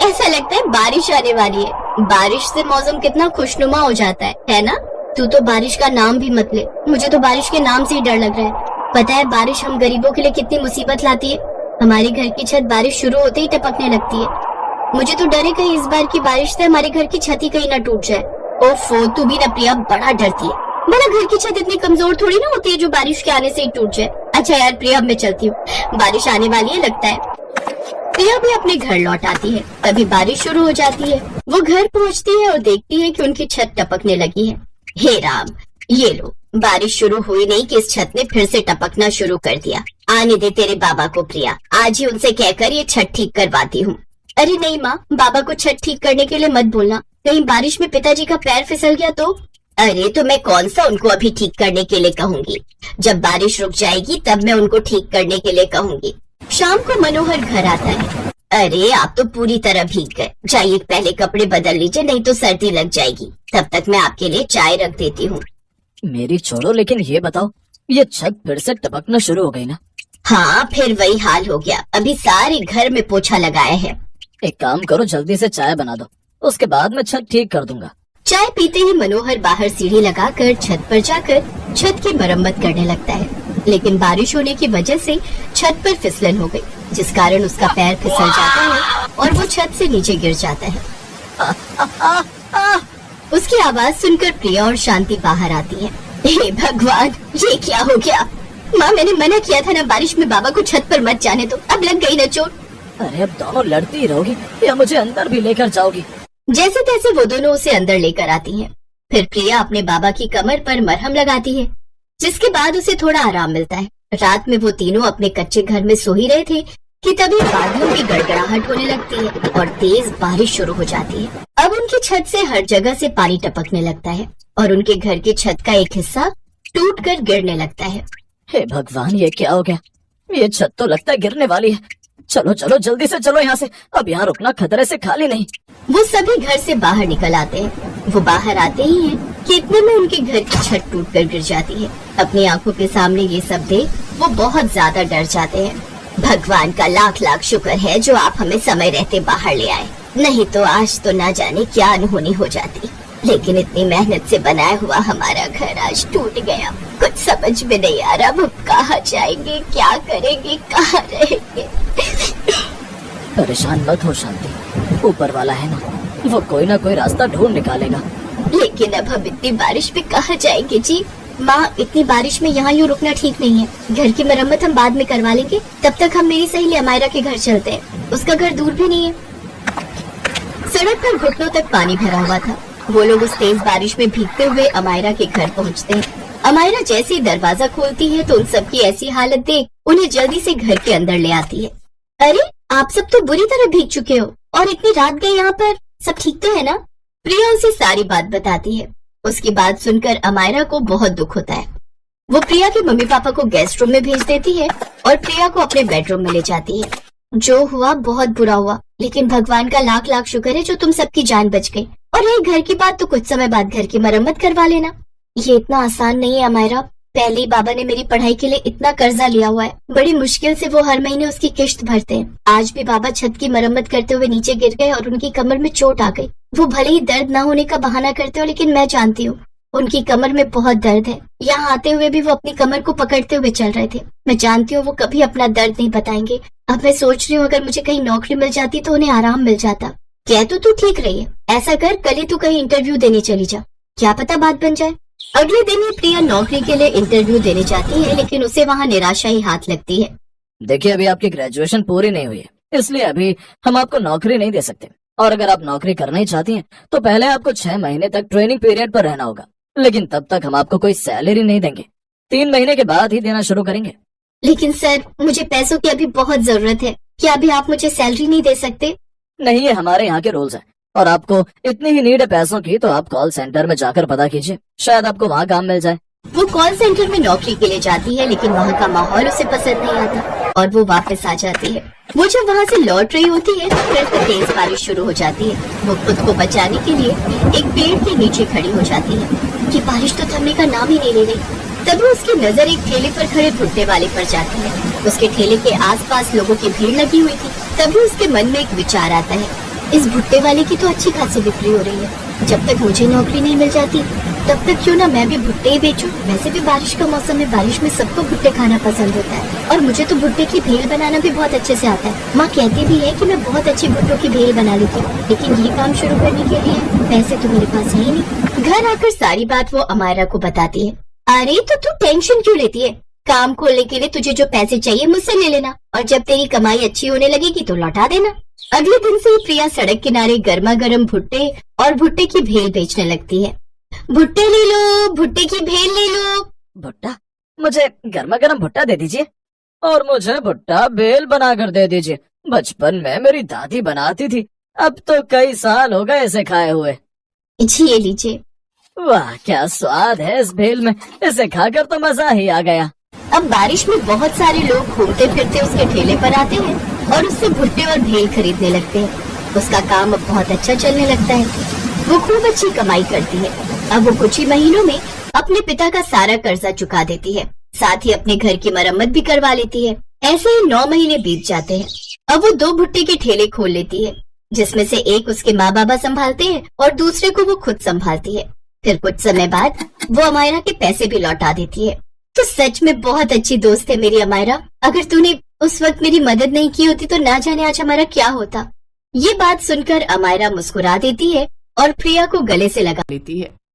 ऐसा लगता है बारिश आने वाली है। बारिश से मौसम कितना खुशनुमा हो जाता है ना? तू तो बारिश का नाम भी मत ले, मुझे तो बारिश के नाम से ही डर लग रहा है। पता है बारिश हम गरीबों के लिए कितनी मुसीबत लाती है। हमारे घर की छत बारिश शुरू होते ही टपकने लगती है। मुझे तो डर है कहीं इस बार की बारिश से हमारे घर की छत ही कहीं न टूट जाए। ओफो, तू भी ना प्रिया बड़ा डरती है। भला घर की छत इतनी कमजोर थोड़ी ना होती है जो बारिश के आने से ही टूट जाए। अच्छा यार प्रिया, अब मैं चलती हूँ, बारिश आने वाली है लगता है। प्रिया भी अपने घर लौट आती है, तभी बारिश शुरू हो जाती है। वो घर पहुँचती है और देखती है कि उनकी छत टपकने लगी है। हे राम, ये लो, बारिश शुरू हुई नहीं कि इस छत ने फिर से टपकना शुरू कर दिया। आने दे तेरे बाबा को प्रिया, आज ही उनसे कहकर ये छत ठीक करवाती हूँ। अरे नहीं माँ, बाबा को छत ठीक करने के लिए मत बोलना, कहीं बारिश में पिताजी का पैर फिसल गया तो। अरे तो मैं कौन सा उनको अभी ठीक करने के लिए कहूँगी, जब बारिश रुक जाएगी तब मैं उनको ठीक करने के लिए कहूँगी। शाम को मनोहर घर आता है। अरे आप तो पूरी तरह भीग गए, जाइए पहले कपड़े बदल लीजिए, नहीं तो सर्दी लग जाएगी। तब तक मैं आपके लिए चाय रख देती हूँ। मेरी छोड़ो, लेकिन ये बताओ, ये छत फिर से टपकना शुरू हो गई ना? हाँ, फिर वही हाल हो गया, अभी सारे घर में पोछा लगाया है। एक काम करो, जल्दी से चाय बना दो, उसके बाद मैं छत ठीक कर दूंगा। चाय पीते ही मनोहर बाहर सीढ़ी लगाकर छत पर जाकर छत की मरम्मत करने लगता है, लेकिन बारिश होने की वजह से छत पर फिसलन हो गई, जिस कारण उसका पैर फिसल जाता है और वो छत से नीचे गिर जाता है। उसकी आवाज सुनकर प्रिया और शांति बाहर आती है। हे भगवान, ये क्या हो गया? माँ, मैंने मना किया था ना बारिश में बाबा को छत पर मत जाने दो, अब लग गई न चोट। अरे अब दोनों लड़ती ही रहोगी या मुझे अंदर भी लेकर जाओगी? जैसे तैसे वो दोनों उसे अंदर लेकर आती हैं। फिर प्रिया अपने बाबा की कमर पर मरहम लगाती है, जिसके बाद उसे थोड़ा आराम मिलता है। रात में वो तीनों अपने कच्चे घर में सो ही रहे थे कि तभी बादलों की गड़गड़ाहट होने लगती है और तेज बारिश शुरू हो जाती है। अब उनकी छत से हर जगह से पानी टपकने लगता है और उनके घर की छत का एक हिस्सा टूटकर गिरने लगता है। हे भगवान, ये क्या हो गया? ये छत तो लगता है गिरने वाली है। चलो चलो, जल्दी से चलो यहाँ से, अब यहाँ रुकना खतरे से खाली नहीं। वो सभी घर से बाहर निकल आते हैं। वो बाहर आते ही हैं कि इतने में उनके घर की छत टूटकर गिर जाती है। अपनी आंखों के सामने ये सब देख वो बहुत ज्यादा डर जाते हैं। भगवान का लाख लाख शुक्र है जो आप हमें समय रहते बाहर ले आए, नहीं तो आज तो ना जाने क्या अनहोनी हो जाती। लेकिन इतनी मेहनत से बनाया हुआ हमारा घर आज टूट गया, कुछ समझ में नहीं आ रहा अब कहाँ जाएंगे, क्या करेंगे, कहाँ रहेंगे। परेशान मत हो शांति, ऊपर वाला है ना, वो कोई ना कोई रास्ता ढूंढ निकालेगा। लेकिन अब हम इतनी बारिश में कहाँ जाएंगे जी? माँ, इतनी बारिश में यहाँ यूँ रुकना ठीक नहीं है। घर की मरम्मत हम बाद में करवा लेंगे, तब तक हम मेरी सहेली अमायरा के घर चलते हैं, उसका घर दूर भी नहीं है। सड़क पर घुटनों तक पानी भरा हुआ था। वो लोग उस तेज बारिश में भीगते हुए अमायरा के घर पहुँचते हैं। अमायरा जैसे ही दरवाजा खोलती है तो उन सबकी ऐसी हालत देख उन्हें जल्दी से घर के अंदर ले आती है। अरे आप सब तो बुरी तरह भीग चुके हो और इतनी रात गए यहाँ पर, सब ठीक तो है ना? प्रिया उसे सारी बात बताती है। उसकी बात सुनकर अमायरा को बहुत दुख होता है। वो प्रिया के मम्मी पापा को गेस्ट रूम में भेज देती है और प्रिया को अपने बेडरूम में ले जाती है। जो हुआ बहुत बुरा हुआ, लेकिन भगवान का लाख लाख शुक्र है जो तुम सबकी जान बच गई। और रही घर की बात तो कुछ समय बाद घर की मरम्मत करवा लेना। ये इतना आसान नहीं है अमायरा, पहले ही बाबा ने मेरी पढ़ाई के लिए इतना कर्जा लिया हुआ है, बड़ी मुश्किल से वो हर महीने उसकी किश्त भरते हैं। आज भी बाबा छत की मरम्मत करते हुए नीचे गिर गए और उनकी कमर में चोट आ गई। वो भले ही दर्द न होने का बहाना करते हो, लेकिन मैं जानती हूँ उनकी कमर में बहुत दर्द है। यहाँ आते हुए भी वो अपनी कमर को पकड़ते हुए चल रहे थे। मैं जानती हूँ वो कभी अपना दर्द नहीं बताएंगे। अब मैं सोच रही हूँ अगर मुझे कहीं नौकरी मिल जाती तो उन्हें आराम मिल जाता। कह तो तू ठीक रही है, ऐसा कर कल ही तू कहीं इंटरव्यू देने चली जा, क्या पता बात बन जाए। अगले दिन ही प्रिया नौकरी के लिए इंटरव्यू देने जाती है, लेकिन उसे वहाँ निराशा ही हाथ लगती है। देखिए, अभी आपकी ग्रेजुएशन पूरी नहीं हुई है, इसलिए अभी हम आपको नौकरी नहीं दे सकते। और अगर आप नौकरी करना ही चाहती हैं, तो पहले आपको 6 महीने तक ट्रेनिंग पीरियड पर रहना होगा, लेकिन तब तक हम आपको कोई सैलरी नहीं देंगे। 3 महीने के बाद ही देना शुरू करेंगे। लेकिन सर, मुझे पैसों की अभी बहुत जरूरत है, क्या अभी आप मुझे सैलरी नहीं दे सकते? नहीं, ये हमारे यहाँ के रूल्स हैं, और आपको इतनी ही नीड है पैसों की तो आप कॉल सेंटर में जाकर पता कीजिए, शायद आपको वहाँ काम मिल जाए। वो कॉल सेंटर में नौकरी के लिए जाती है, लेकिन वहाँ का माहौल उसे पसंद नहीं आता और वो वापस आ जाती है। वो जब वहाँ से लौट रही होती है तो फिर से तेज बारिश शुरू हो जाती है। वो खुद को बचाने के लिए एक पेड़ के नीचे खड़ी हो जाती है कि बारिश तो थमने का नाम ही नहीं ले रही। तभी उसकी नजर एक ठेले पर खड़े भुट्टे वाले पर जाती है। उसके ठेले के आसपास लोगों की भीड़ लगी हुई थी। तभी उसके मन में एक विचार आता है, इस भुट्टे वाले की तो अच्छी खासी बिक्री हो रही है। जब तक मुझे नौकरी नहीं मिल जाती तब तक क्यों ना मैं भी भुट्टे ही बेचूं। वैसे भी बारिश का मौसम है, बारिश में सबको भुट्टे खाना पसंद होता है और मुझे तो भुट्टे की भेल बनाना भी बहुत अच्छे से आता है। माँ कहती भी है कि मैं बहुत अच्छी भुट्टों की भेल बना लेती हूँ, लेकिन ये काम शुरू करने के लिए पैसे तो मेरे पास है ही नहीं। घर आकर सारी बात वो अमायरा को बताती है। अरे तो तू टेंशन क्यों लेती है, काम खोलने के लिए तुझे जो पैसे चाहिए मुझसे ले लेना और जब तेरी कमाई अच्छी होने लगेगी तो लौटा देना। अगले दिन से ही प्रिया सड़क किनारे गर्मा गर्म भुट्टे और भुट्टे की भेल बेचने लगती है। भुट्टे ले लो, भुट्टे की भेल ले लो। भुट्टा, मुझे गर्मा गर्म भुट्टा दे दीजिए और मुझे भुट्टा भेल बनाकर दे दीजिए। बचपन में मेरी दादी बनाती थी, अब तो कई साल हो गए इसे खाए हुए। जी ये लीजिए। वाह क्या स्वाद है इस भेल में, इसे खाकर तो मजा ही आ गया। अब बारिश में बहुत सारे लोग घूमते फिरते उसके ठेले पर आते हैं और उससे भुट्टे और भेल खरीदने लगते हैं। उसका काम अब बहुत अच्छा चलने लगता है, वो खूब अच्छी कमाई करती है। अब वो कुछ ही महीनों में अपने पिता का सारा कर्जा चुका देती है, साथ ही अपने घर की मरम्मत भी करवा लेती है। ऐसे ही 9 महीने बीत जाते हैं। अब वो 2 भुट्टे के ठेले खोल लेती है, जिसमें से एक उसके माँ बाबा संभालते हैं और दूसरे को वो खुद संभालती है। फिर कुछ समय बाद वो अमायरा के पैसे भी लौटा देती है। तो सच में बहुत अच्छी दोस्त है मेरी अमायरा। अगर तूने उस वक्त मेरी मदद नहीं की होती तो ना जाने आज हमारा क्या होता। ये बात सुनकर अमायरा मुस्कुरा देती है और प्रिया को गले से लगा लेती है।